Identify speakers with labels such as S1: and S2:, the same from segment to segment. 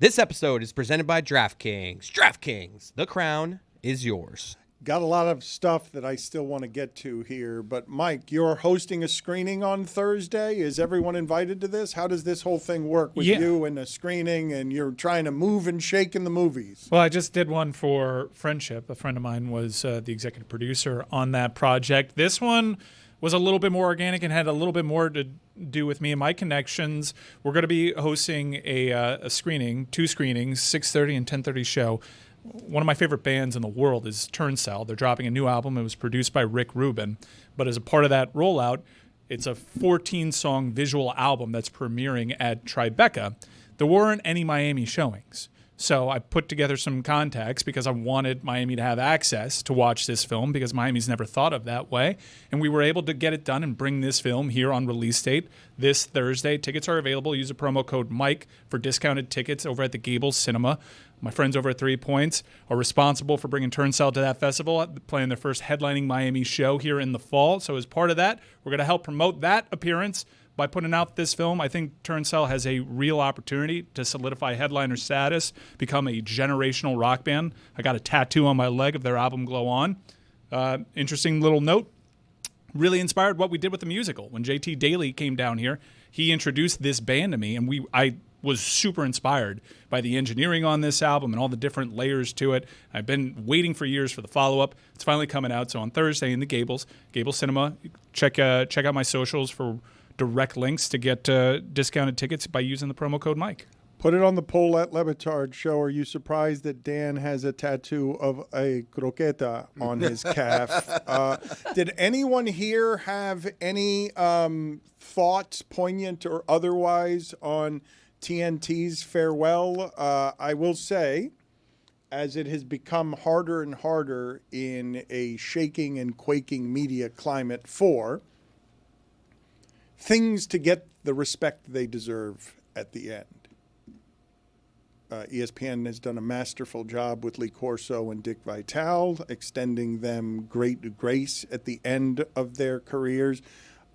S1: This episode is presented by DraftKings. DraftKings, the crown is yours.
S2: Got a lot of stuff that I still want to get to here, but Mike, you're hosting a screening on Thursday. Is everyone invited to this? How does this whole thing work with you and a screening, and you're trying to move and shake in the movies?
S3: Well, I just did one for Friendship. A friend of mine was the executive producer on that project. This one was a little bit more organic and had a little bit more to do with me and my connections. We're going to be hosting a screening, 2 screenings, 6:30 and 10:30 show. One of my favorite bands in the world is Turnstile. They're dropping a new album. It was produced by Rick Rubin. But as a part of that rollout, it's a 14-song visual album that's premiering at Tribeca. There weren't any Miami showings. So I put together some contacts because I wanted Miami to have access to watch this film because Miami's never thought of that way. And we were able to get it done and bring this film here on release date this Thursday. Tickets are available. Use the promo code Mike for discounted tickets over at the Gables Cinema. My friends over at 3 Points are responsible for bringing Turnstile to that festival, playing their first headlining Miami show here in the fall. So as part of that, we're going to help promote that appearance by putting out this film. I think Turnstile has a real opportunity to solidify headliner status, become a generational rock band. I got a tattoo on my leg of their album Glow On. Interesting little note. Really inspired what we did with the musical. When JT Daly came down here, he introduced this band to me, and I was super inspired by the engineering on this album and all the different layers to it. I've been waiting for years for the follow-up. It's finally coming out. So on Thursday in the Gables Cinema, check out my socials for direct links to get discounted tickets by using the promo code Mike.
S2: Put it on the poll at LeBatard Show. Are you surprised that Dan has a tattoo of a croqueta on his calf? Did anyone here have any thoughts, poignant or otherwise, on TNT's farewell? I will say, as it has become harder and harder in a shaking and quaking media climate for things to get the respect they deserve at the end. ESPN has done a masterful job with Lee Corso and Dick Vitale, extending them great grace at the end of their careers.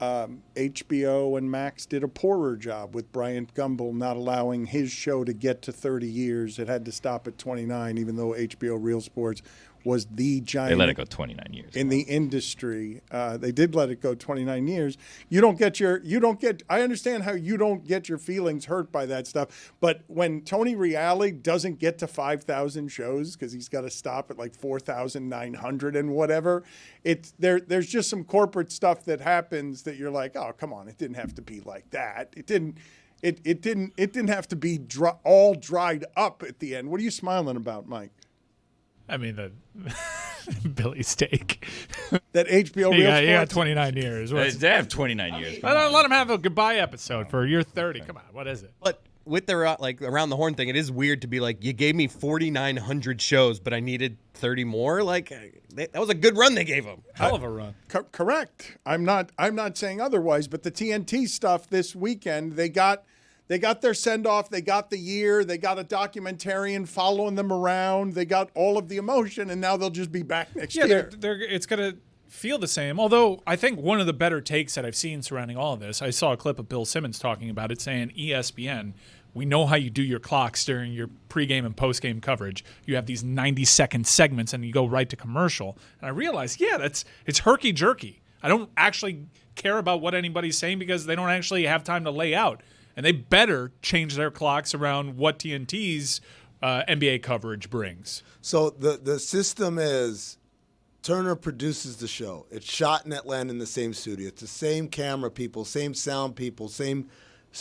S2: HBO and Max did a poorer job with Bryant Gumbel not allowing his show to get to 30 years. It had to stop at 29, even though HBO Real Sports was the giant.
S4: They let it go 29 years.
S2: In the industry. They did let it go 29 years. I understand how you don't get your feelings hurt by that stuff, but when Tony Reale doesn't get to 5,000 shows because he's got to stop at like 4,900 and whatever, there's just some corporate stuff that happens that you're like, oh, come on, it didn't have to be like that. It didn't have to be all dried up at the end. What are you smiling about, Mike?
S3: I mean, the Billy's take.
S2: That HBO Real Sports?
S3: Yeah, 29 years.
S4: They have 29 years.
S3: Let him have a goodbye episode for year 30. Come on, what is it?
S1: But with the around the horn thing, it is weird to be like, you gave me 4,900 shows, but I needed 30 more. Like that was a good run they gave him.
S3: Hell of a run.
S2: Correct. I'm not saying otherwise. But the TNT stuff this weekend, they got their send-off. They got the year. They got a documentarian following them around. They got all of the emotion, and now they'll just be back next year.
S3: It's going to feel the same. Although I think one of the better takes that I've seen surrounding all of this, I saw a clip of Bill Simmons talking about it, saying, ESPN, we know how you do your clocks during your pregame and postgame coverage. You have these 90-second segments, and you go right to commercial. And I realized, it's herky-jerky. I don't actually care about what anybody's saying because they don't actually have time to lay out. And they better change their clocks around what TNT's NBA coverage brings.
S5: So the system is Turner produces the show. It's shot in Atlanta in the same studio. It's the same camera people, same sound people, same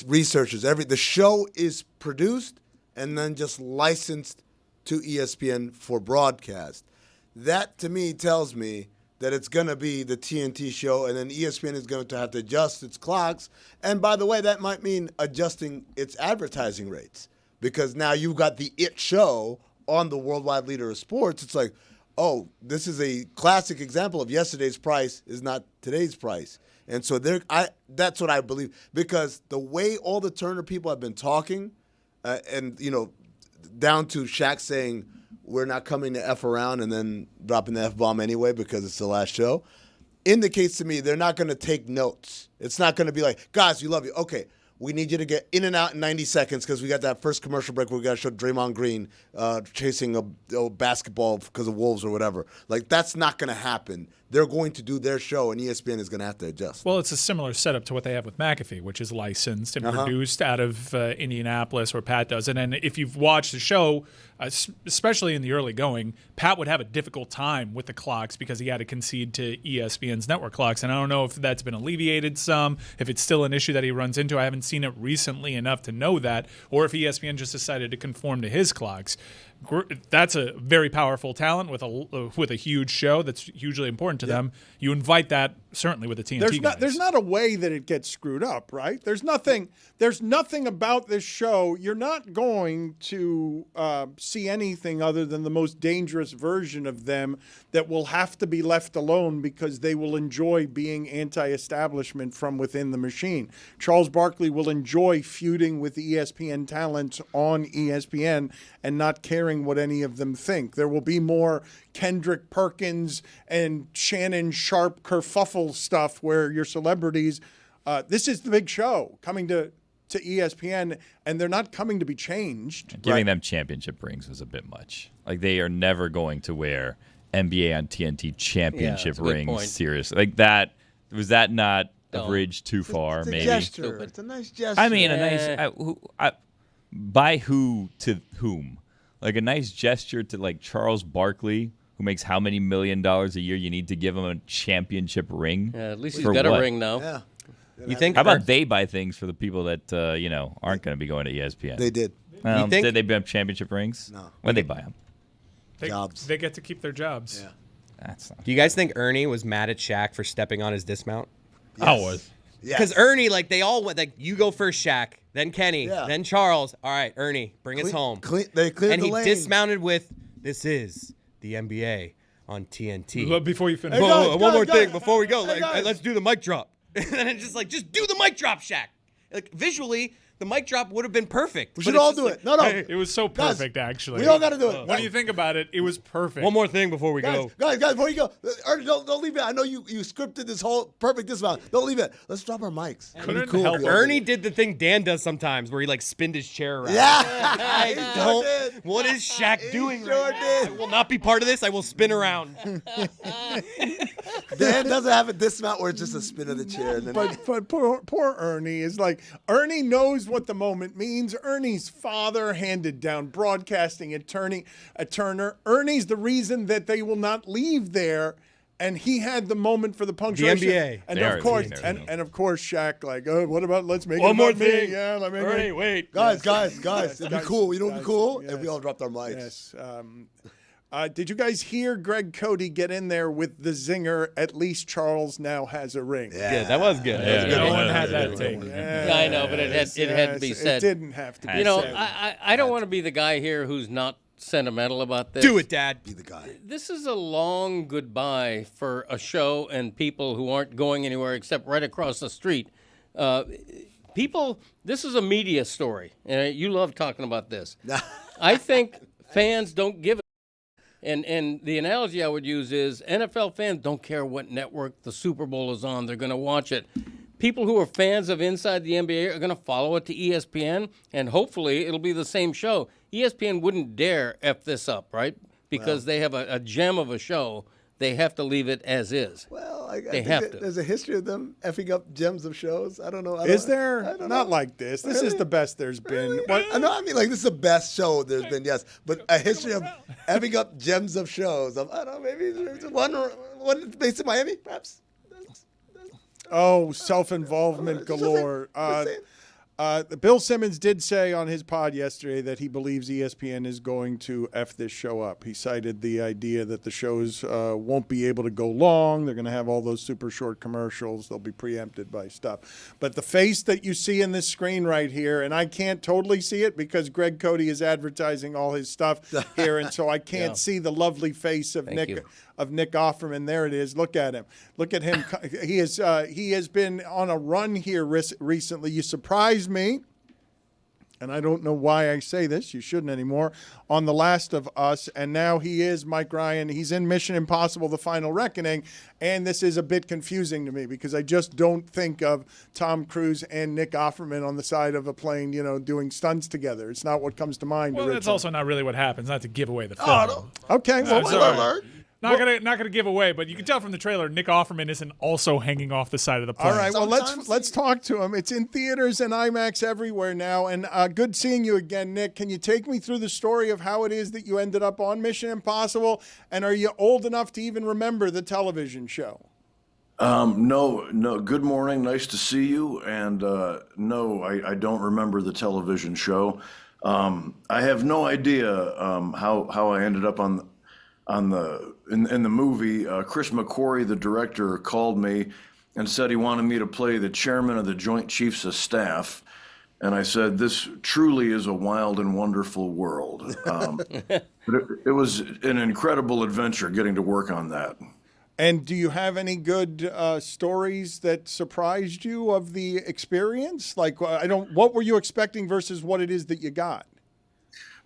S5: researchers. The show is produced and then just licensed to ESPN for broadcast. That, to me, tells me that it's going to be the TNT show, and then ESPN is going to have to adjust its clocks. And by the way, that might mean adjusting its advertising rates because now you've got the IT show on the worldwide leader of sports. It's like, oh, this is a classic example of yesterday's price is not today's price. And so that's what I believe because the way all the Turner people have been talking and, down to Shaq saying, we're not coming to F around and then dropping the F-bomb anyway because it's the last show, indicates to me they're not going to take notes. It's not going to be like, guys, we love you. Okay, we need you to get in and out in 90 seconds because we got that first commercial break where we got to show Draymond Green chasing a basketball because of wolves or whatever. Like, that's not going to happen. They're going to do their show, and ESPN is going to have to adjust.
S3: Well, it's a similar setup to what they have with McAfee, which is licensed and produced out of Indianapolis, where Pat does it. And if you've watched the show, especially in the early going, Pat would have a difficult time with the clocks because he had to concede to ESPN's network clocks. And I don't know if that's been alleviated some, if it's still an issue that he runs into. I haven't seen it recently enough to know that, or if ESPN just decided to conform to his clocks. That's a very powerful talent with a huge show that's hugely important to them. You invite that certainly with the TNT guys.
S2: There's not a way that it gets screwed up, right? There's nothing about this show. You're not going to see anything other than the most dangerous version of them that will have to be left alone because they will enjoy being anti-establishment from within the machine. Charles Barkley will enjoy feuding with the ESPN talents on ESPN and not caring what any of them think. There will be more Kendrick Perkins and Shannon Sharp kerfuffle stuff where your celebrities, this is the big show coming to ESPN, and they're not coming to be changed.
S4: Giving them championship rings was a bit much. Like, they are never going to wear NBA on TNT championship rings seriously. Like, that, was that not a bridge too far,
S5: It's a
S4: maybe?
S5: gesture. It's a nice gesture.
S4: I mean, a nice, by who to whom? Like, a nice gesture to, like, Charles Barkley, who makes how many $1 million a year? You need to give him a championship ring?
S6: Yeah, at least he's got a ring now.
S5: Yeah.
S1: You think?
S4: How about they buy things for the people that, aren't going to be going to ESPN?
S5: They did.
S1: You think-
S4: Did they buy championship rings?
S5: No.
S4: When they buy them?
S5: Jobs.
S3: They get to keep their jobs.
S5: Yeah.
S4: That's not.
S1: Do you guys think Ernie was mad at Shaq for stepping on his dismount?
S5: Yes.
S6: I was.
S5: Yes.
S1: Because Ernie, like, they all went, like, you go first, Shaq, then Kenny,
S5: Yeah.
S1: then Charles. All right, Ernie, bring us home.
S5: They cleared
S1: And
S5: the
S1: he
S5: lane.
S1: dismounted with, "This is the NBA on TNT."
S3: But before you finish,
S5: Hey, guys,
S1: One more
S5: guys,
S1: thing
S5: guys.
S1: before we go.
S5: Hey, guys.
S1: Let's do the mic drop. And it's just like, just do the mic drop, Shaq. Like, visually, the mic drop would have been perfect.
S5: We
S1: but
S5: should
S1: it's
S5: all
S1: just
S5: do
S1: like,
S5: it. No.
S3: it was so
S5: Guys,
S3: perfect, actually.
S5: We all got to do it.
S3: When you think about it, it was perfect.
S1: One more thing before we go.
S5: Guys, before you go, Ernie, don't leave it. I know you scripted this whole perfect dismount. Don't leave it. Let's drop our mics. It'd be
S3: Couldn't
S5: cool
S3: help
S5: if we all
S1: Ernie
S5: did
S1: did the thing Dan does sometimes where he, like, spinned his chair around.
S5: it. Yeah.
S1: I
S5: He sure
S1: don't.
S5: did.
S1: What is Shaq
S5: He
S1: doing
S5: sure
S1: right now?
S5: did.
S1: I will not be part of this. I will spin around.
S5: Dan doesn't have a dismount where it's just a spin of the chair. And then
S2: But poor Ernie is like, Ernie knows what the moment means. Ernie's father handed down broadcasting at Turner. Ernie's the reason that they will not leave there. And he had the moment for the punctuation.
S1: NBA.
S2: And
S4: They
S2: of
S4: are
S2: course,
S4: leaving
S2: and of course, Shaq, like, oh, what about let's make
S1: One
S2: it
S1: more
S2: about me.
S1: thing.
S2: Yeah, let me
S1: Ernie, wait.
S5: guys, it'd
S2: Yes,
S5: be
S2: guys,
S5: cool. You know what'd be cool?
S2: yes,
S5: If we all dropped our mics.
S2: Yes. Did you guys hear Greg Cody get in there with the zinger? At least Charles now has a ring.
S1: Yeah, that was good.
S4: Yeah,
S3: no one
S4: yeah,
S3: had
S4: yeah,
S3: that
S4: yeah.
S3: take.
S2: Yeah,
S6: I know, but it had to be
S2: yes,
S6: said.
S2: It didn't have to be
S6: You know,
S2: said.
S6: I don't want to be the guy here who's not sentimental about this.
S1: Do it, Dad.
S5: Be the guy.
S6: This is a long goodbye for a show and people who aren't going anywhere except right across the street. People, this is a media story, and you love talking about this. I think fans don't give a and the analogy I would use is NFL fans don't care what network the Super Bowl is on. They're going to watch it. People who are fans of Inside the NBA are going to follow it to ESPN, and hopefully it'll be the same show. ESPN wouldn't dare F this up, right? Because they have a gem of a show. They have to leave it as is.
S5: Well, I
S6: They
S5: think
S6: have
S5: that
S6: to.
S5: There's a history of them effing up gems of shows. I don't know.
S2: Is there?
S5: I don't
S2: Not
S5: know.
S2: like this. This is
S5: Really?
S2: the best there's been.
S5: Really?
S2: What?
S5: I know. I mean, like, this is the best show there's been, yes. But a history of having up gems of shows. I don't know, maybe there's one based in Miami, perhaps.
S2: Oh, self-involvement
S5: Just
S2: galore.
S5: saying.
S2: Bill Simmons did say on his pod yesterday that he believes ESPN is going to F this show up. He cited the idea that the shows won't be able to go long. They're going to have all those super short commercials. They'll be preempted by stuff. But the face that you see in this screen right here, and I can't totally see it because Greg Cody is advertising all his stuff here, and so I can't see the lovely face of
S6: Thank you.
S2: Nick Offerman. There it is. Look at him. Look at him. He has been on a run here recently. You surprised me. and I don't know why I say this, you shouldn't anymore, on The Last of Us, and now he is Mike Ryan. He's in Mission Impossible: The Final Reckoning, and this is a bit confusing to me because I just don't think of Tom Cruise and Nick Offerman on the side of a plane, doing stunts together. It's not what comes to mind.
S3: Well, that's
S2: originally.
S3: also not really what happens. Not to give away the film.
S5: Oh, no.
S2: Okay, well,
S5: Spoiler alert.
S3: Not gonna give away, but you can tell from the trailer Nick Offerman isn't also hanging off the side of the plane.
S2: all right. Well,
S5: Sometimes-
S2: let's talk to him. It's in theaters and IMAX everywhere now. And good seeing you again, Nick. Can you take me through the story of how it is that you ended up on Mission Impossible? And are you old enough to even remember the television show?
S7: No. Good morning. Nice to see you. And no, I don't remember the television show. I have no idea how I ended up in the movie. Chris McQuarrie, the director, called me and said he wanted me to play the chairman of the Joint Chiefs of Staff. And I said, this truly is a wild and wonderful world. But it was an incredible adventure getting to work on that.
S2: And do you have any good stories that surprised you of the experience? Like, what were you expecting versus what it is that you got?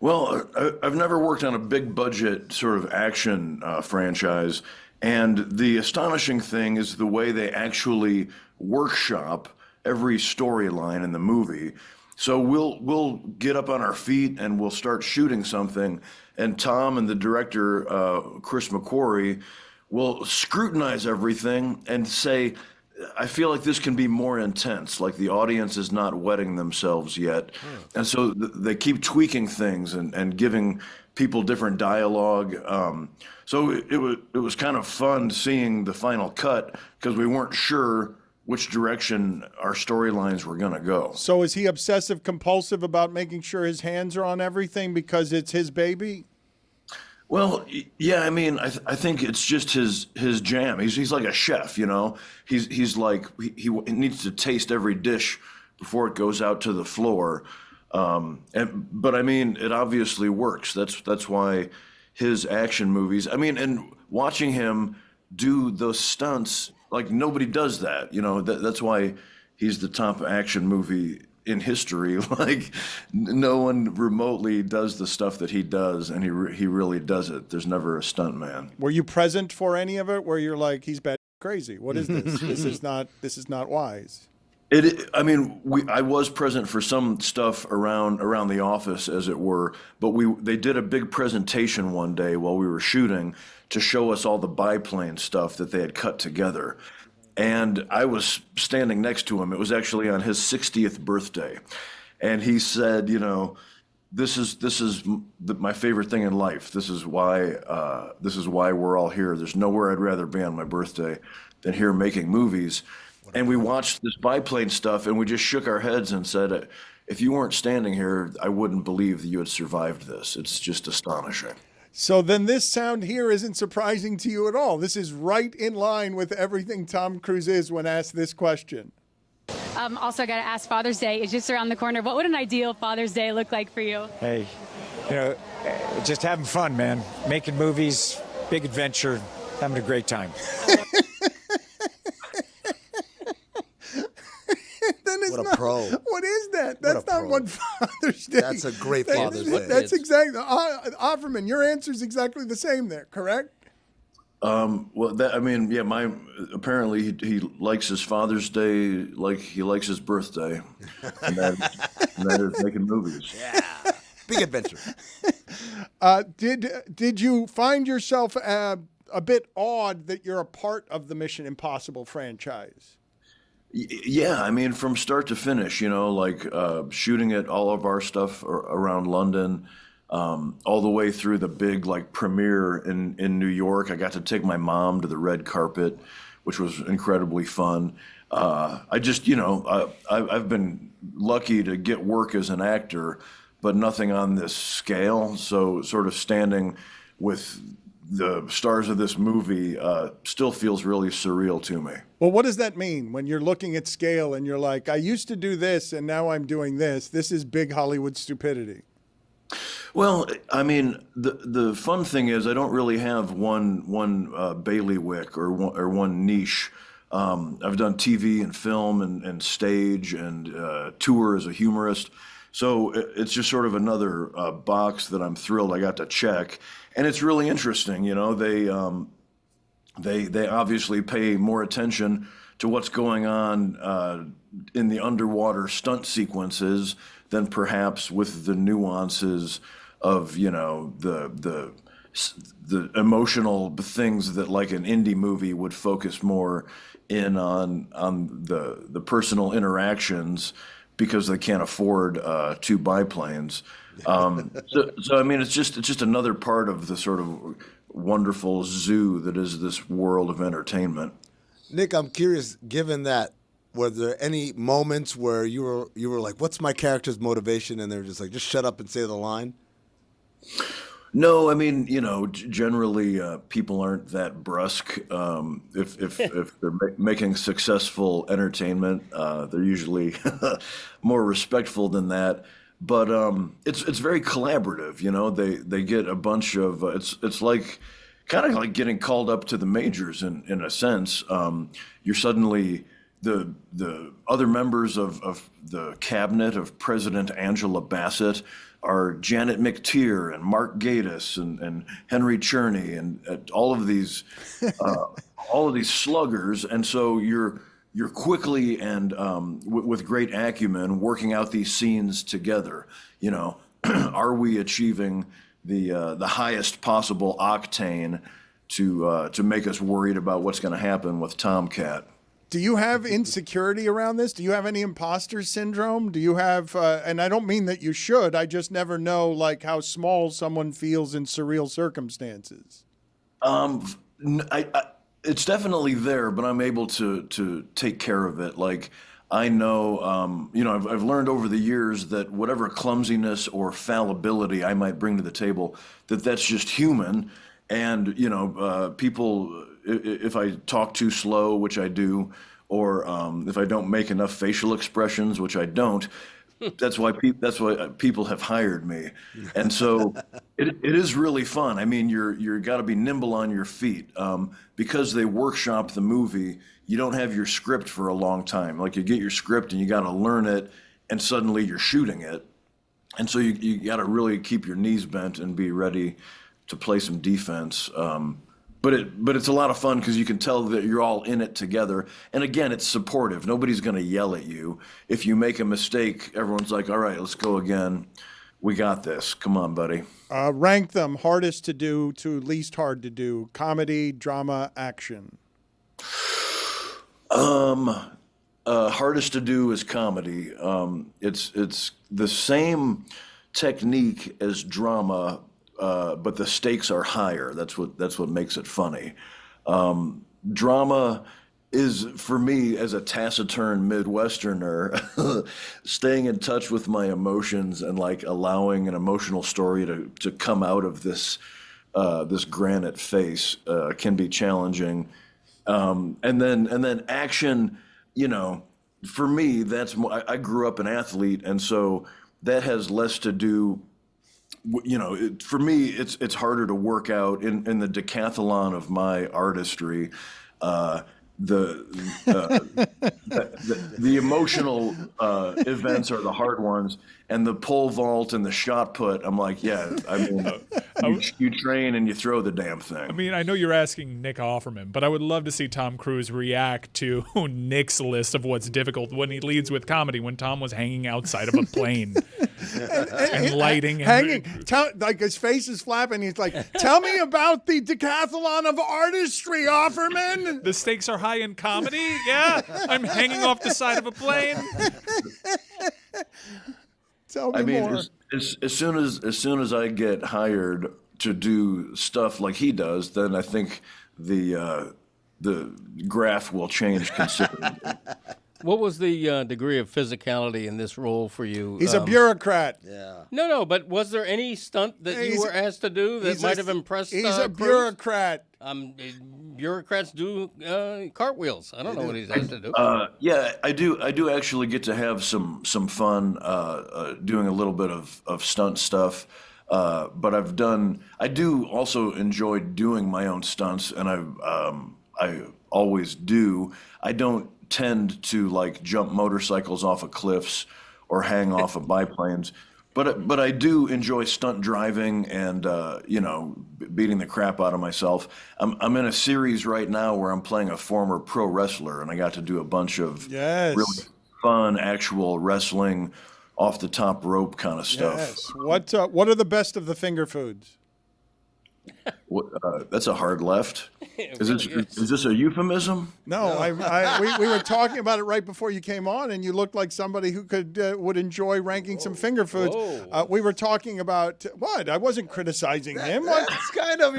S7: Well, I've never worked on a big budget sort of action franchise. And the astonishing thing is the way they actually workshop every storyline in the movie. So we'll get up on our feet and we'll start shooting something. And Tom and the director, Chris McQuarrie, will scrutinize everything and say, I feel like this can be more intense, like the audience is not wetting themselves yet. And so they keep tweaking things and giving people different dialogue. So it was kind of fun seeing the final cut because we weren't sure which direction our storylines were going to go.
S2: So is he obsessive compulsive about making sure his hands are on everything because it's his baby?
S7: Well, yeah, I mean, I think it's just his jam. He's like a chef, He's like he needs to taste every dish before it goes out to the floor. But I mean, it obviously works. That's why his action movies. I mean, and watching him do those stunts, like nobody does that. That's why he's the top action movie in history. Like no one remotely does the stuff that he does, and he really does it. There's never a stuntman.
S2: Were you present for any of it where you're like, he's bad crazy? What is this? This is not wise.
S7: I was present for some stuff around the office, as it were, but they did a big presentation one day while we were shooting to show us all the biplane stuff that they had cut together. And I was standing next to him. It was actually on his 60th birthday. And he said, this is my favorite thing in life. This is why we're all here. There's nowhere I'd rather be on my birthday than here making movies. And we watched this biplane stuff and we just shook our heads and said, if you weren't standing here, I wouldn't believe that you had survived this. It's just astonishing.
S2: So then this sound here isn't surprising to you at all. This is right in line with everything Tom Cruise is when asked this question.
S8: Also, got to ask, Father's Day is just around the corner. What would an ideal Father's Day look like for you?
S9: Hey, just having fun, man. Making movies, big adventure, having a great time.
S5: What a pro.
S2: What is that? That's not
S5: pro.
S2: what Father's Day.
S5: That's a great Father's Day.
S2: That's exactly. Offerman, your answer is exactly the same there, correct?
S7: Apparently he likes his Father's Day like he likes his birthday, and that is making movies.
S5: Yeah, big adventure.
S2: Did you find yourself a bit awed that you're a part of the Mission Impossible franchise?
S7: Yeah, I mean, from start to finish, shooting at all of our stuff around London, all the way through the big premiere in New York. I got to take my mom to the red carpet, which was incredibly fun. I've been lucky to get work as an actor, but nothing on this scale. So sort of standing with the stars of this movie still feels really surreal to me.
S2: Well, what does that mean when you're looking at scale and you're like, I used to do this and now I'm doing this? This is big Hollywood stupidity.
S7: Well, I mean, the fun thing is I don't really have one bailiwick or one niche. I've done TV and film and stage and tour as a humorist. So it's just sort of another box that I'm thrilled I got to check, and it's really interesting. You know, they obviously pay more attention to what's going on in the underwater stunt sequences than perhaps with the nuances of, you know, the emotional things that like an indie movie would focus more in on the personal interactions because they can't afford 2 biplanes. So I mean, it's just another part of the sort of wonderful zoo that is this world of entertainment.
S5: Nick, I'm curious, given that, were there any moments where you were like, what's my character's motivation? And they're just like, just shut up and say the line?
S7: No, I mean, you know, generally people aren't that brusque. If they're making successful entertainment, they're usually more respectful than that. But it's very collaborative. You know, they get a bunch of it's like kind of like getting called up to the majors in a sense. You're suddenly the other members of the cabinet of President Angela Bassett are Janet McTeer and Mark Gatiss and Henry Cherney and all of these sluggers, and so you're quickly and with great acumen working out these scenes together. You know, are we achieving the highest possible octane to make us worried about what's going to happen with Tomcat?
S2: Do you have insecurity around this? Do you have any imposter syndrome? Do you have, and I don't mean that you should, I just never know like how small someone feels in surreal circumstances.
S7: It's definitely there, but I'm able to take care of it. Like I know, you know, I've learned over the years that whatever clumsiness or fallibility I might bring to the table, that's just human. And, you know, people, if I talk too slow, which I do, or if I don't make enough facial expressions, which I don't, that's why people have hired me. And so it is really fun. I mean, you're got to be nimble on your feet. Because they workshop the movie, you don't have your script for a long time. Like you get your script and you got to learn it, and suddenly you're shooting it. And so you got to really keep your knees bent and be ready to play some defense. But it's a lot of fun because you can tell that you're all in it together. And again, it's supportive. Nobody's going to yell at you. If you make a mistake, everyone's like, all right, let's go again. We got this. Come on, buddy.
S2: Rank them hardest to do to least hard to do. Comedy, drama, action.
S7: Hardest to do is comedy. It's the same technique as drama, but the stakes are higher. That's what makes it funny. Drama is, for me, as a taciturn Midwesterner, staying in touch with my emotions and like allowing an emotional story to come out of this granite face can be challenging. And then action, you know, for me, that's more, I grew up an athlete, and so that has less to do. You know, for me, it's harder to work out in the decathlon of my artistry. The emotional events are the hard ones, and the pole vault and the shot put. I'm like, yeah, I mean, you train and you throw the damn thing.
S3: I mean, I know you're asking Nick Offerman, but I would love to see Tom Cruise react to Nick's list of what's difficult when he leads with comedy. When Tom was hanging outside of a plane and lighting,
S2: hanging, like his face is flapping. He's like, "Tell me about the decathlon of artistry, Offerman."
S3: The stakes are high in comedy. Yeah, I'm hanging off the side of a plane.
S2: Tell me more.
S7: As soon as I get hired to do stuff like he does, then I think the graph will change considerably.
S6: What was the degree of physicality in this role for you?
S2: He's a bureaucrat.
S5: Yeah.
S6: No, but was there any stunt that you were asked to do that might have impressed
S2: He's a
S6: Cruise?
S2: bureaucrat.
S6: Bureaucrats do cartwils. I don't know what he's asked to do.
S7: Yeah, I do actually get to have some fun doing a little bit of stunt stuff. But I do also enjoy doing my own stunts, and I always do. I don't tend to like jump motorcycles off of cliffs or hang off of biplanes. But I do enjoy stunt driving and beating the crap out of myself. I'm in a series right now where I'm playing a former pro wrestler, and I got to do a bunch of really fun actual wrestling, off the top rope kind of stuff.
S2: Yes. What are the best of the finger foods?
S7: That's a hard left. Is this a euphemism?
S2: No, we were talking about it right before you came on, and you looked like somebody who would enjoy ranking some finger foods. We were talking about what? I wasn't criticizing him.
S5: That's kind of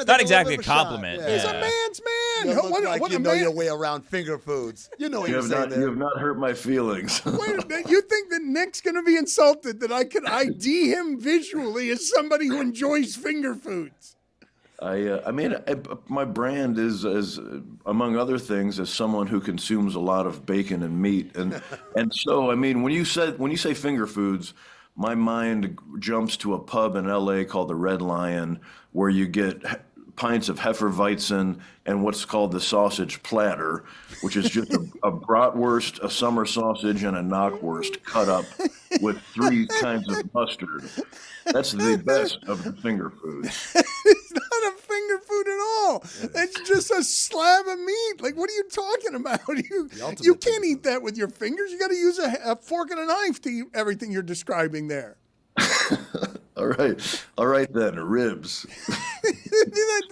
S4: not exactly a compliment.
S5: Yeah.
S2: He's a man's man.
S5: You look like you know your way around finger foods. You know what you're saying there.
S7: You have not hurt my feelings.
S2: Wait a minute. You think that Nick's going to be insulted that I could ID him visually as somebody who enjoys finger foods?
S7: My brand is, as among other things, as someone who consumes a lot of bacon and meat, and so when you say finger foods, my mind jumps to a pub in L.A. called the Red Lion, where you get pints of Hefeweizen and what's called the sausage platter, which is just a bratwurst, a summer sausage, and a knockwurst cut up with 3 kinds of mustard. That's the best of the finger foods.
S2: It's not a finger food at all. It's just a slab of meat. Like, what are you talking about? You can't eat that with your fingers. You got to use a fork and a knife to eat everything you're describing there.
S7: All right then, ribs.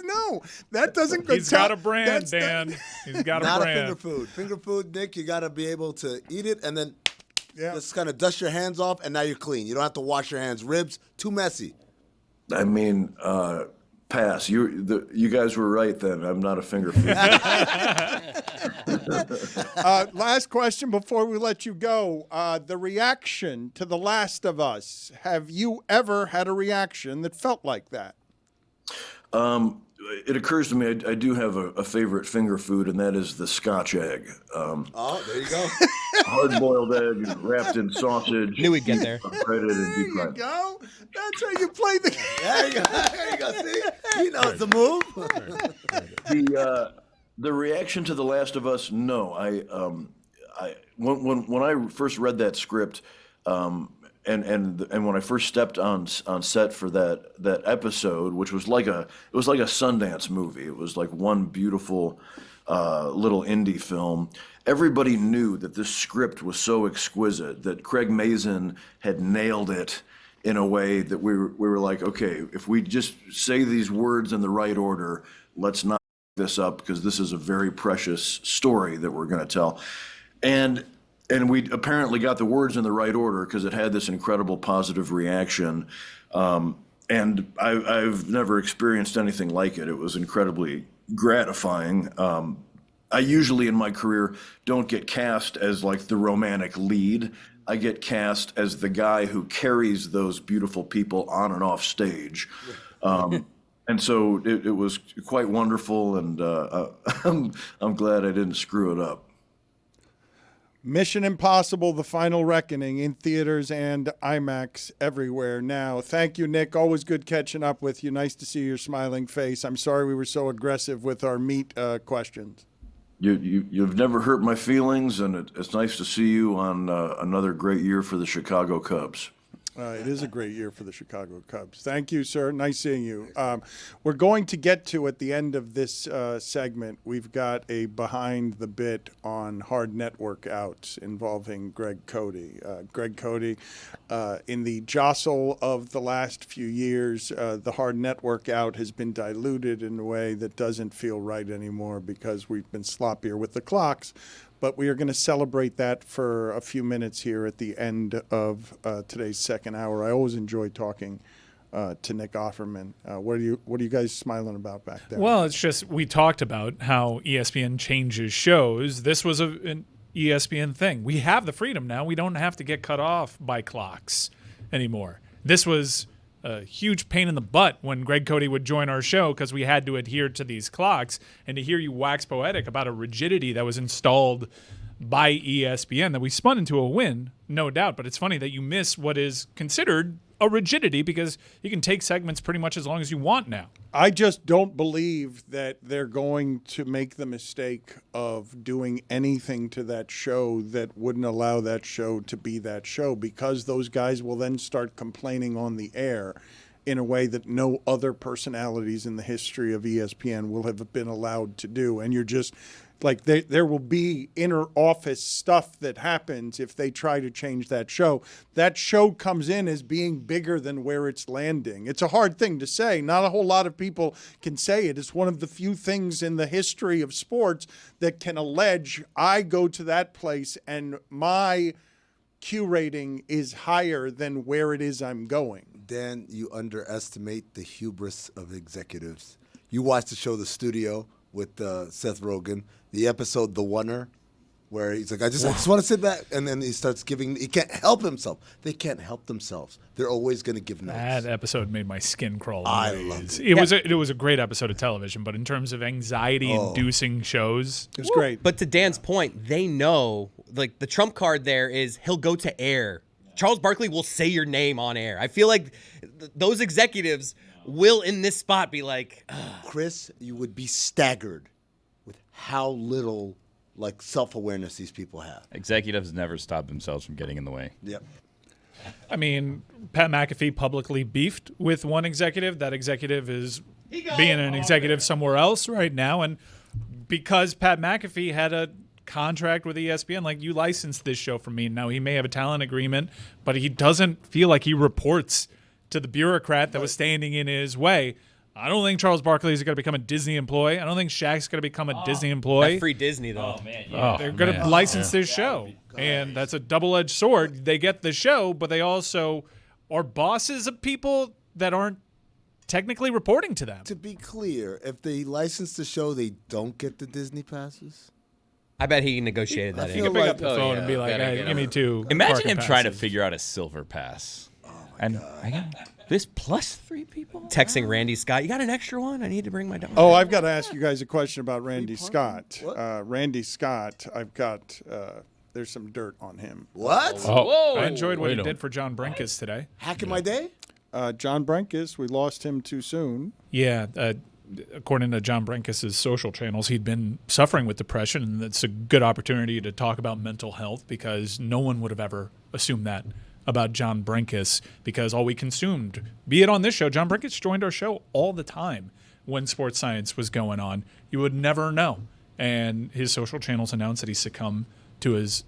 S2: No, that doesn't go.
S3: He's got a brand, Dan. He's got a brand.
S5: Not a finger food. Finger food, Nick, you got to be able to eat it and then just kind of dust your hands off, and now you're clean. You don't have to wash your hands. Ribs, too messy.
S7: Pass. You guys were right then. I'm not a finger food.
S2: Last question before we let you go. The reaction to The Last of Us. Have you ever had a reaction that felt like that?
S7: It occurs to me I do have a favorite finger food, and that is the Scotch egg.
S5: There you go.
S7: Hard-boiled egg wrapped in sausage.
S1: Knew we'd get there.
S7: Breaded and deep fried.
S2: There you go. That's how you play the game.
S5: There you go. See? You know it's a move.
S7: The reaction to The Last of Us, no. When I first read that script, and when I first stepped on set for that episode, which was like a Sundance movie. It was like one beautiful little indie film. Everybody knew that this script was so exquisite, that Craig Mazin had nailed it in a way that we were like, okay, if we just say these words in the right order, let's not this up, because this is a very precious story that we're going to tell. And we apparently got the words in the right order, because it had this incredible positive reaction. And I've never experienced anything like it. It was incredibly gratifying. I usually in my career don't get cast as like the romantic lead. I get cast as the guy who carries those beautiful people on and off stage. And so it was quite wonderful, and I'm glad I didn't screw it up.
S2: Mission Impossible: The Final Reckoning in theaters and IMAX everywhere now. Thank you, Nick. Always good catching up with you. Nice to see your smiling face. I'm sorry we were so aggressive with our meat questions.
S7: You've never hurt my feelings, and it's nice to see you on another great year for the Chicago Cubs.
S2: It is a great year for the Chicago Cubs. Thank you, sir. Nice seeing you. We're going to get to, at the end of this segment, we've got a behind the bit on hard net workouts involving Greg Cody. Greg Cody, in the jostle of the last few years, the hard net workout has been diluted in a way that doesn't feel right anymore, because we've been sloppier with the clocks. But we are going to celebrate that for a few minutes here at the end of today's second hour. I always enjoy talking to Nick Offerman. What are you guys smiling about back there?
S3: Well, it's just we talked about how ESPN changes shows. This was an ESPN thing. We have the freedom now. We don't have to get cut off by clocks anymore. This was a huge pain in the butt when Greg Cody would join our show, because we had to adhere to these clocks. And to hear you wax poetic about a rigidity that was installed by ESPN that we spun into a win, no doubt. But it's funny that you miss what is considered a rigidity because you can take segments pretty much as long as you want now.
S2: I just don't believe that they're going to make the mistake of doing anything to that show that wouldn't allow that show to be that show, because those guys will then start complaining on the air in a way that no other personalities in the history of ESPN will have been allowed to do. And you're just like, there will be inner office stuff that happens if they try to change that show. That show comes in as being bigger than where it's landing. It's a hard thing to say. Not a whole lot of people can say it. It's one of the few things in the history of sports that can allege, I go to that place and my Q rating is higher than where it is I'm going.
S5: Dan, you underestimate the hubris of executives. You watch the show The Studio with Seth Rogen, the episode The Oneer, where he's like, I just want to sit back. And then he starts giving, he can't help himself. They can't help themselves. They're always going to give notes.
S3: That episode made my skin crawl.
S5: I loved it.
S3: It was a great episode of television, but in terms of anxiety-inducing shows,
S2: it was great.
S1: But to Dan's point, they know, like, the trump card there is he'll go to air. Charles Barkley will say your name on air. I feel like those executives will, in this spot, be like, ugh.
S5: Chris, you would be staggered with how little self-awareness these people have.
S4: Executives never stop themselves from getting in the way.
S5: Yep.
S3: I mean, Pat McAfee publicly beefed with one executive. That executive is being an executive somewhere else right now. And because Pat McAfee had a contract with ESPN, like, you licensed this show from me. Now, he may have a talent agreement, but he doesn't feel like he reports to the bureaucrat that was standing in his way. I don't think Charles Barkley is going to become a Disney employee. I don't think Shaq's going to become a Disney employee.
S1: That free Disney, though.
S4: Oh, man. Yeah.
S3: They're going to license this show, and that's a double-edged sword. They get the show, but they also are bosses of people that aren't technically reporting to them.
S5: To be clear, if they license the show, they don't get the Disney passes?
S1: I bet he negotiated that.
S3: You can pick up the phone and be like, hey, give me 2.
S4: Imagine him
S3: parking
S4: trying to
S3: passes.
S4: figure out a silver pass. I got this plus 3 people?
S1: Texting Randy Scott, you got an extra one? I need to bring my dog.
S2: Oh, I've got to ask you guys a question about Randy Scott. Randy Scott, I've got, there's some dirt on him.
S5: What?
S3: Oh, I enjoyed what he did for John Brinkus today.
S5: Hacking my day?
S2: John Brinkus, we lost him too soon.
S3: Yeah, according to John Brinkus' social channels, he'd been suffering with depression, and it's a good opportunity to talk about mental health because no one would have ever assumed that about John Brinkus, because all we consumed, be it on this show, John Brinkus joined our show all the time when Sports Science was going on. You would never know. And his social channels announced that he succumbed to his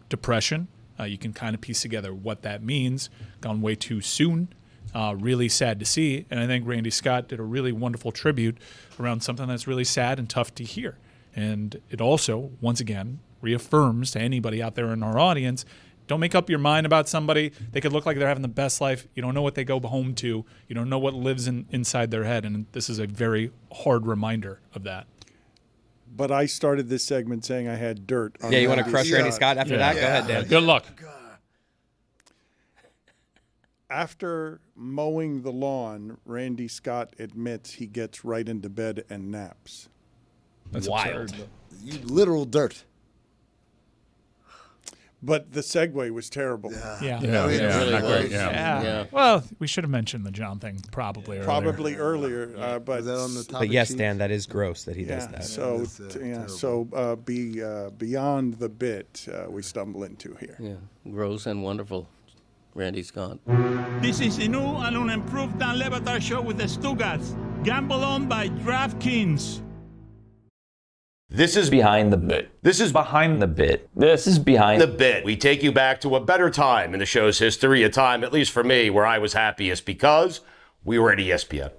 S3: depression. You can kind of piece together what that means. Gone way too soon. Really sad to see. And I think Randy Scott did a really wonderful tribute around something that's really sad and tough to hear. And it also, once again, reaffirms to anybody out there in our audience, don't make up your mind about somebody. They could look like they're having the best life. You don't know what they go home to. You don't know what lives inside their head. And this is a very hard reminder of that.
S2: But I started this segment saying I had dirt on
S1: You want to crush Randy Scott after that? Go ahead, Dan.
S3: Good luck.
S2: After mowing the lawn, Randy Scott admits he gets right into bed and naps.
S3: That's
S1: wild.
S3: absurd.
S5: You literal dirt.
S2: But the segue was terrible.
S3: Yeah.
S6: Really was.
S3: Yeah. Well, we should have mentioned the John thing probably earlier.
S2: Probably earlier, but
S5: Is that on the topic
S1: But yes,
S5: sheet?
S1: Dan, that is gross that he does that.
S2: So
S5: terrible.
S2: beyond the bit we stumble into here.
S6: Yeah, gross and wonderful. Randy Scott.
S10: This is the new and unimproved Dan Le Batard Show with the Stugotz. Gamble on by DraftKings.
S11: This is Behind the Bit. This is Behind the Bit. This is Behind the Bit. We take you back to a better time in the show's history, a time, at least for me, where I was happiest because we were at ESPN.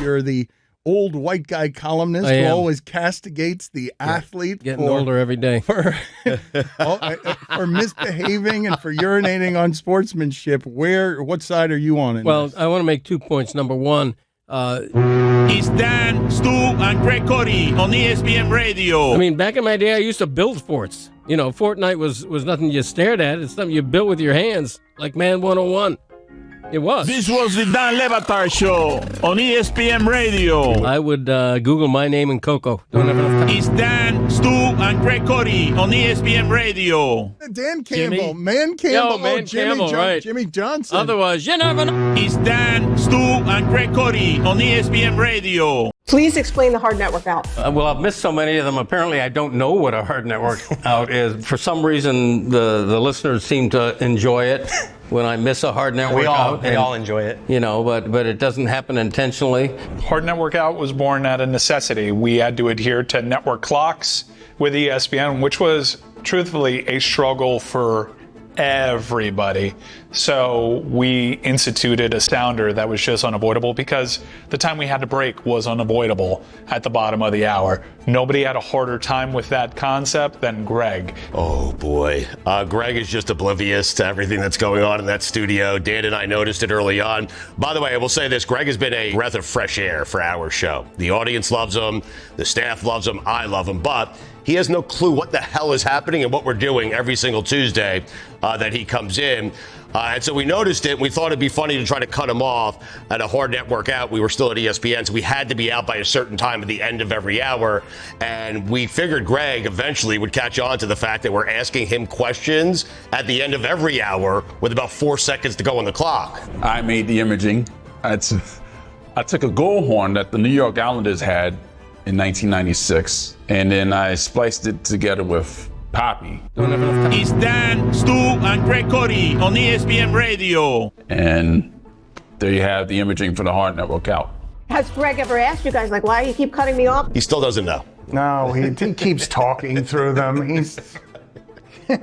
S2: You're the old white guy columnist
S6: I
S2: who
S6: am.
S2: always castigates the athlete
S6: Getting older every day.
S2: for misbehaving and for urinating on sportsmanship. What side are you on?
S6: Well, I want to make 2 points. Number one,
S10: It's Dan, Stu, and Greg Cody on ESPN Radio.
S6: I mean, back in my day, I used to build forts. You know, Fortnite was nothing you stared at. It's something you built with your hands, like Man 101. It was.
S10: This was the Dan Le Batard Show on ESPN Radio.
S6: I would Google my name and Coco. Don't have enough time.
S10: It's Dan, Stu, and Greg Cody on ESPN Radio.
S2: Dan
S6: Jimmy?
S2: Campbell, Man Campbell,
S6: Man Campbell, right.
S2: Jimmy Johnson.
S6: Otherwise, you never know.
S10: It's Dan, Stu, and Greg Cody on ESPN Radio.
S12: Please explain the hard network out.
S6: Well, I've missed so many of them. Apparently, I don't know what a hard network out is. For some reason, the listeners seem to enjoy it when I miss a hard network out.
S1: They all enjoy it.
S6: You know, but it doesn't happen intentionally.
S3: Hard Network Out was born out of necessity. We had to adhere to network clocks with ESPN, which was truthfully a struggle for everybody. So we instituted a sounder that was just unavoidable because the time we had to break was unavoidable at the bottom of the hour. Nobody had a harder time with that concept than Greg.
S11: Oh boy. Greg is just oblivious to everything that's going on in that studio. Dan and I noticed it early on. By the way, I will say this, Greg has been a breath of fresh air for our show. The audience loves him, the staff loves him, I love him, but he has no clue what the hell is happening and what we're doing every single Tuesday that he comes in. And so we noticed it, and we thought it'd be funny to try to cut him off at a hard network out. We were still at ESPN, so we had to be out by a certain time at the end of every hour. And we figured Greg eventually would catch on to the fact that we're asking him questions at the end of every hour with about 4 seconds to go on the clock.
S13: I made the imaging. I took a gold horn that the New York Islanders had in 1996, and then I spliced it together with Poppy.
S10: It's Dan, Stu, and Greg Cody on ESPN Radio.
S13: And there you have the imaging for the Hard Network Out.
S12: Has Greg ever asked you guys, like, why do you keep cutting me off?
S11: He still doesn't know.
S2: No, he keeps talking through them.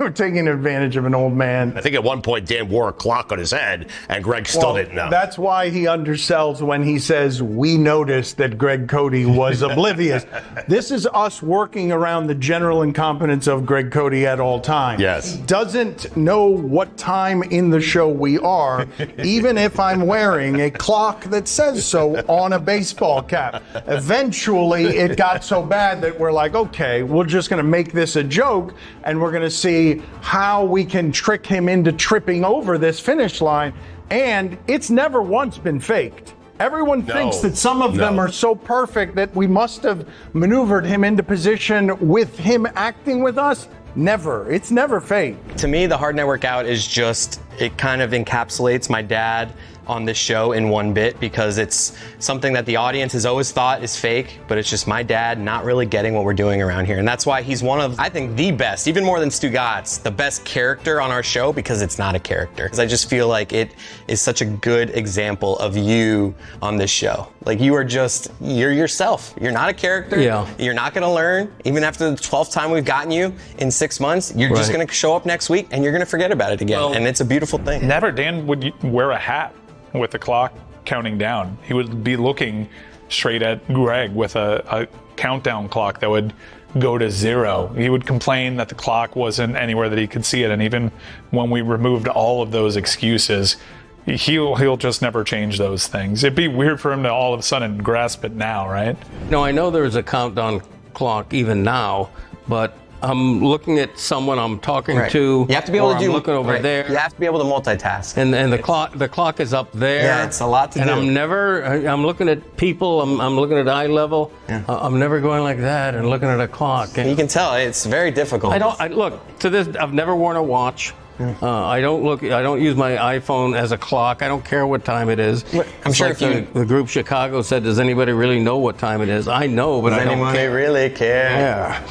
S2: We're taking advantage of an old man.
S11: I think at one point Dan wore a clock on his head, and Greg still didn't know.
S2: That's why he undersells when he says, we noticed that Greg Cody was oblivious. This is us working around the general incompetence of Greg Cody at all times.
S11: Yes.
S2: He doesn't know what time in the show we are, even if I'm wearing a clock that says so on a baseball cap. Eventually, it got so bad that we're like, okay, we're just going to make this a joke, and we're going to see how we can trick him into tripping over this finish line. And it's never once been faked. Everyone thinks that some of them are so perfect that we must have maneuvered him into position with him acting with us. Never. It's never fake.
S1: To me, the hard network out is just, it kind of encapsulates my dad on this show in one bit, because it's something that the audience has always thought is fake, but it's just my dad not really getting what we're doing around here. And that's why he's one of, I think, the best, even more than Stugotz, the best character on our show, because it's not a character. Because I just feel like it is such a good example of you on this show. Like, you are just, you're yourself. You're not a character.
S6: Yeah.
S1: You're not gonna learn. Even after the 12th time we've gotten you in 6 months, you're just gonna show up next week and you're gonna forget about it again. And it's a beautiful thing.
S3: Never Dan would wear a hat with the clock counting down. He would be looking straight at Greg with a countdown clock that would go to 0. He would complain that the clock wasn't anywhere that he could see it, and even when we removed all of those excuses, he'll just never change those things. It'd be weird for him to all of a sudden grasp it now, right?
S6: No, I know there's a countdown clock even now, but I'm looking at someone I'm talking to.
S1: You have to be able to do.
S6: I'm looking over there.
S1: You have to be able to multitask.
S6: And the clock is up there.
S1: Yeah, it's a lot to do.
S6: And I'm looking at people. I'm looking at eye level.
S1: Yeah.
S6: I'm never going like that and looking at a clock. And
S1: you can tell it's very difficult.
S6: Look to this. I've never worn a watch. I don't use my iPhone as a clock. I don't care what time it is.
S1: I'm sure
S6: like the group Chicago said, does anybody really know what time it is? I know, but I don't care.
S1: Really care?
S6: Yeah.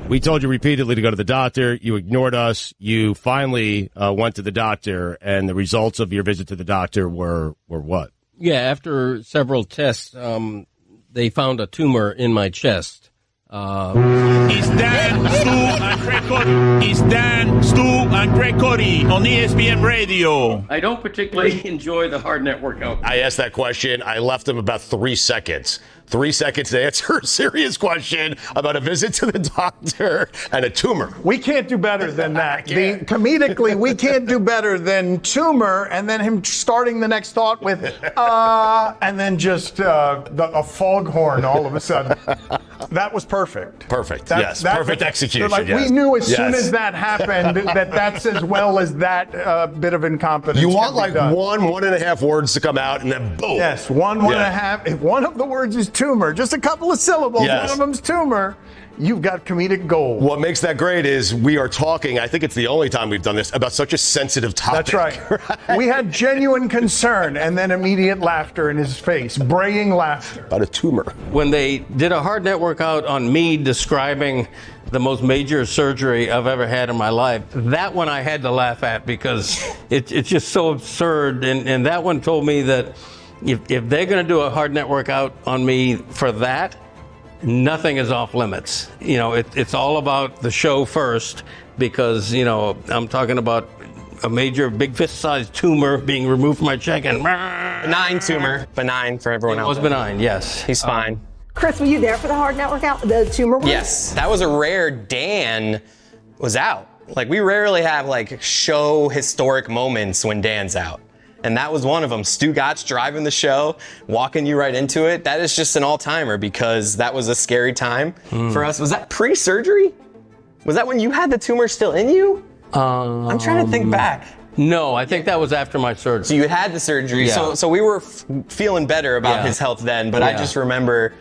S11: We told you repeatedly to go to the doctor. You ignored us. You finally went to the doctor, and the results of your visit to the doctor were what?
S6: Yeah, after several tests, they found a tumor in my chest.
S10: It's Dan, Stu, and Greg Cody. It's Dan, Stu, and Greg Cody on ESPN Radio.
S6: I don't particularly enjoy the hard network out.
S11: I asked that question. I left him about 3 seconds. 3 seconds to answer a serious question about a visit to the doctor and a tumor.
S2: We can't do better than that. Comedically, we can't do better than Tumor, and then him starting the next thought with, and then just a foghorn all of a sudden. That was perfect.
S11: Perfect. Perfect execution.
S2: Like,
S11: yes.
S2: We knew as soon
S11: Yes.
S2: as that happened that's as well as that bit of incompetence.
S11: You want
S2: can be
S11: like
S2: done.
S11: 1.5 words to come out, and then boom.
S2: Yes, one and a half. If one of the words is tumor, just a couple of syllables,
S11: Yes.
S2: one of them's tumor, you've got comedic gold.
S11: What makes that great is we are talking, I think it's the only time we've done this, about such a sensitive topic.
S2: That's right. We had genuine concern and then immediate laughter in his face, braying laughter.
S11: About a tumor.
S6: When they did a hard net workout on me describing the most major surgery I've ever had in my life, that one I had to laugh at because it's just so absurd. And that one told me that if they're going to do a hard net workout on me for that, nothing is off limits. You know, it's all about the show first because, you know, I'm talking about a major big fist-sized tumor being removed from my cheek and
S14: benign tumor, benign for everyone else.
S6: It was benign, yes.
S14: He's fine.
S12: Chris, were you there for the hard net workout, the tumor one?
S14: Yes, that was a rare Dan was out. Like, we rarely have like show historic moments when Dan's out. And that was one of them. Stugotz driving the show, walking you right into it. That is just an all-timer because that was a scary time for us. Was that pre-surgery? Was that when you had the tumor still in you? I'm trying to think back.
S6: No, I think that was after my surgery.
S14: So you had the surgery.
S6: Yeah.
S14: So we were feeling better about his health then. But I
S6: Yeah.
S14: just remember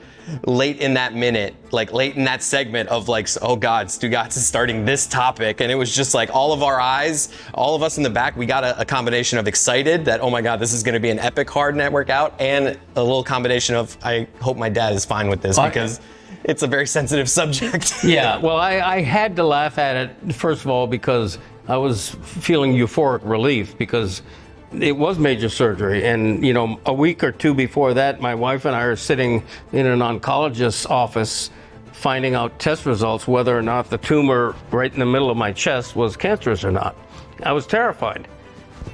S14: late in that minute, like late in that segment of like, oh God, Stugotz is starting this topic. And it was just like all of our eyes, all of us in the back, we got a combination of excited that, oh my God, this is going to be an epic hard net workout, and a little combination of, I hope my dad is fine with this because it's a very sensitive subject.
S6: Yeah, well, I had to laugh at it, first of all, because I was feeling euphoric relief because it was major surgery. And, you know, a week or two before that, my wife and I are sitting in an oncologist's office finding out test results, whether or not the tumor right in the middle of my chest was cancerous or not. I was terrified,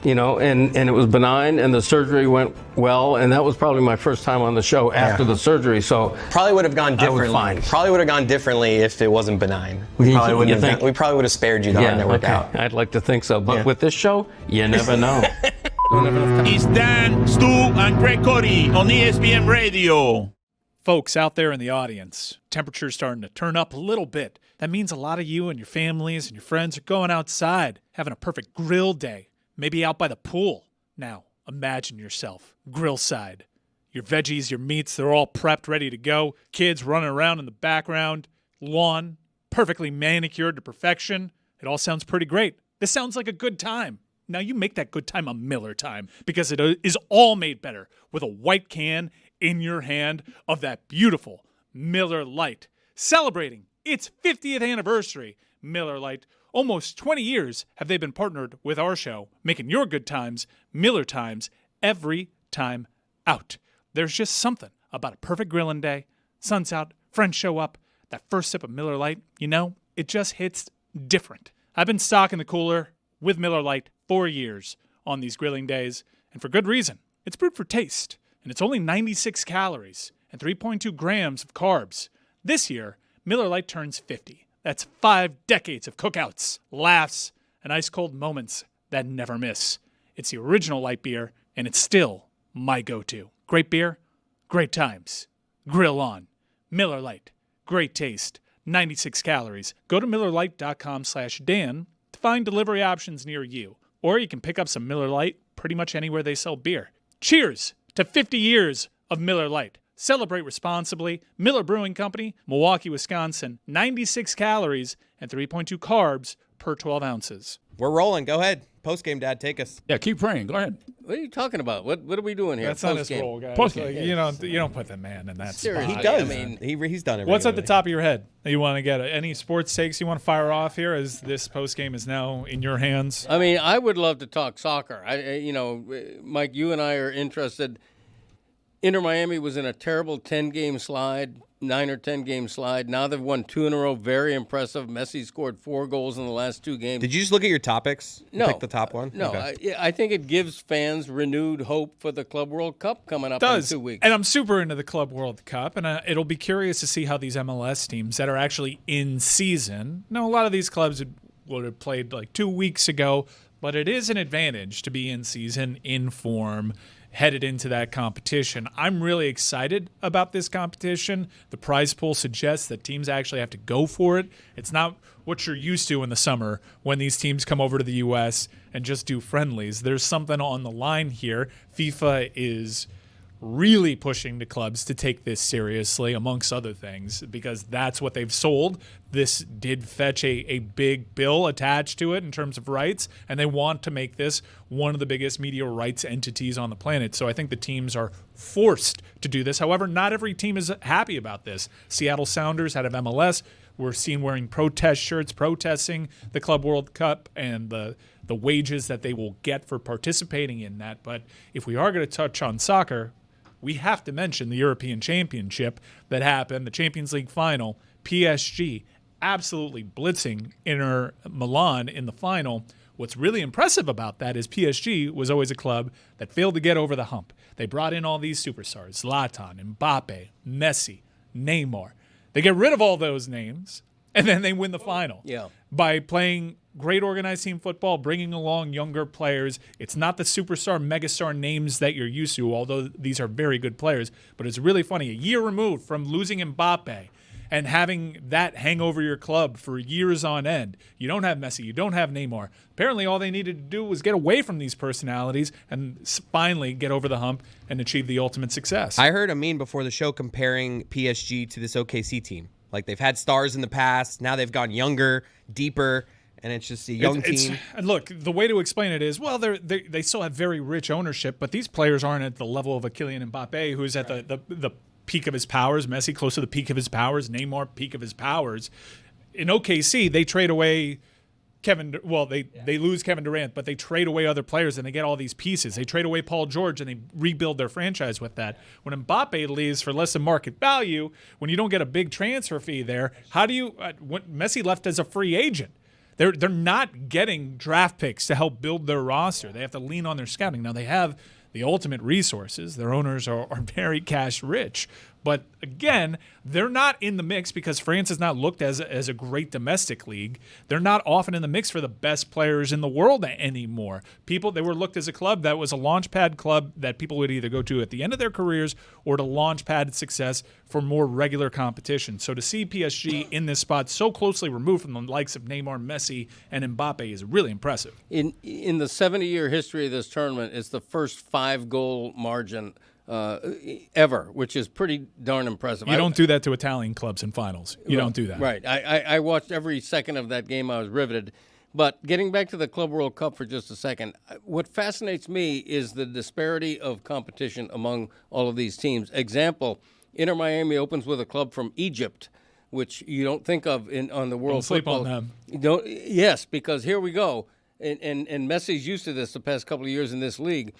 S6: you know, and it was benign and the surgery went well. And that was probably my first time on the show after the surgery. So
S14: probably would have gone differently.
S6: fine.
S14: Probably would have gone differently if it wasn't benign. We
S6: You
S14: probably wouldn't
S6: think?
S14: have. We probably would have spared you the hard net workout.
S6: I'd like to think so. But with this show, you never know.
S10: It's Dan, Stu, and Cody on ESPN Radio.
S3: Folks out there in the audience, temperature's starting to turn up a little bit. That means a lot of you and your families and your friends are going outside, having a perfect grill day, maybe out by the pool. Now, imagine yourself, grill side. Your veggies, your meats, they're all prepped, ready to go. Kids running around in the background. Lawn, perfectly manicured to perfection. It all sounds pretty great. This sounds like a good time. Now you make that good time a Miller time because it is all made better with a white can in your hand of that beautiful Miller Lite. Celebrating its 50th anniversary, Miller Lite. Almost 20 years have they been partnered with our show, making your good times Miller times every time out. There's just something about a perfect grilling day. Sun's out, friends show up, that first sip of Miller Lite, you know, it just hits different. I've been stocking the cooler with Miller Lite 4 years on these grilling days, and for good reason. It's brewed for taste, and it's only 96 calories and 3.2 grams of carbs. This year, Miller Lite turns 50. That's 5 decades of cookouts, laughs, and ice-cold moments that never miss. It's the original light beer, and it's still my go-to. Great beer, great times. Grill on. Miller Lite. Great taste. 96 calories. Go to MillerLite.com/Dan to find delivery options near you. Or you can pick up some Miller Lite pretty much anywhere they sell beer. Cheers to 50 years of Miller Lite. Celebrate responsibly. Miller Brewing Company, Milwaukee, Wisconsin. 96 calories and 3.2 carbs per 12 ounces.
S1: We're rolling. Go ahead. Post-game, Dad. Take us.
S13: Yeah, keep praying. Go ahead.
S6: What are you talking about? What are we doing here?
S3: That's not his
S6: Post-game.
S3: role, guys.
S13: Post-game.
S3: Like, you don't put the man in that
S6: Seriously,
S3: spot.
S1: He does.
S6: I mean,
S1: He's done it.
S3: What's at the
S1: regularly.
S3: top of your head that you want to get? Any sports takes you want to fire off here as this post-game is now in your hands?
S6: I mean, I would love to talk soccer. Mike, you and I are interested. Inter Miami was in a terrible 10-game slide, 9 or 10-game slide. Now they've won 2 in a row. Very impressive. Messi scored 4 goals in the last 2 games.
S1: Did you just look at your topics?
S6: No.
S1: Pick the top one?
S6: No,
S1: Okay.
S6: I think it gives fans renewed hope for the Club World Cup coming up in 2 weeks.
S3: And I'm super into the Club World Cup, and it'll be curious to see how these MLS teams that are actually in season. Now, a lot of these clubs would have played like 2 weeks ago, but it is an advantage to be in season, in form, headed into that competition. I'm really excited about this competition. The prize pool suggests that teams actually have to go for it. It's not what you're used to in the summer when these teams come over to the U.S. and just do friendlies. There's something on the line here. FIFA is really pushing the clubs to take this seriously, amongst other things, because that's what they've sold. This did fetch a big bill attached to it in terms of rights, and they want to make this one of the biggest media rights entities on the planet. So I think the teams are forced to do this. However, not every team is happy about this. Seattle Sounders out of MLS were seen wearing protest shirts, protesting the Club World Cup and the wages that they will get for participating in that. But if we are going to touch on soccer, we have to mention the European Championship that happened, the Champions League final. PSG absolutely blitzing Inter Milan in the final. What's really impressive about that is PSG was always a club that failed to get over the hump. They brought in all these superstars, Zlatan, Mbappe, Messi, Neymar. They get rid of all those names, and then they win the final.
S6: Yeah.
S3: By playing great organized team football, bringing along younger players. It's not the superstar, megastar names that you're used to, although these are very good players. But it's really funny. A year removed from losing Mbappe and having that hang over your club for years on end. You don't have Messi. You don't have Neymar. Apparently all they needed to do was get away from these personalities and finally get over the hump and achieve the ultimate success.
S1: I heard Amin before the show comparing PSG to this OKC team. Like, they've had stars in the past. Now they've gone younger, deeper, and it's just a young team.
S3: And look, the way to explain it is, well, they still have very rich ownership, but these players aren't at the level of a Kylian Mbappe, who's at the peak of his powers, Messi close to the peak of his powers, Neymar peak of his powers. In OKC, they trade away they lose Kevin Durant, but they trade away other players and they get all these pieces. They trade away Paul George and they rebuild their franchise with that. When Mbappe leaves for less than market value, when you don't get a big transfer fee there, how do you when Messi left as a free agent? They're not getting draft picks to help build their roster. They have to lean on their scouting. Now, they have the ultimate resources. Their owners are very cash rich. But again, they're not in the mix because France is not looked as a great domestic league. They're not often in the mix for the best players in the world anymore. They were looked as a club that was a launchpad club that people would either go to at the end of their careers or to launchpad success for more regular competition. So to see PSG in this spot so closely removed from the likes of Neymar, Messi, and Mbappe is really impressive.
S6: In the 70-year history of this tournament, it's the first 5-goal margin ever, which is pretty darn impressive.
S3: You don't do that to Italian clubs in finals. You don't do that.
S6: Right. I watched every second of that game. I was riveted. But getting back to the Club World Cup for just a second, what fascinates me is the disparity of competition among all of these teams. Example, Inter Miami opens with a club from Egypt, which you don't think of on the World Football.
S3: Don't sleep on them.
S6: Yes, because here we go. And Messi's used to this the past couple of years in this league.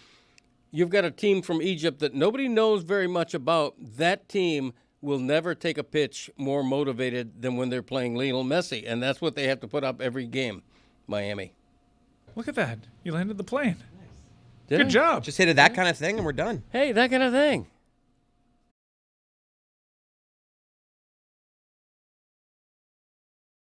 S6: You've got a team from Egypt that nobody knows very much about. That team will never take a pitch more motivated than when they're playing Lionel Messi, and that's what they have to put up every game, Miami.
S3: Look at that. You landed the plane.
S6: Did
S3: Good
S6: I?
S3: job.
S1: Just hit that kind of thing and we're done.
S6: Hey, that kind of thing.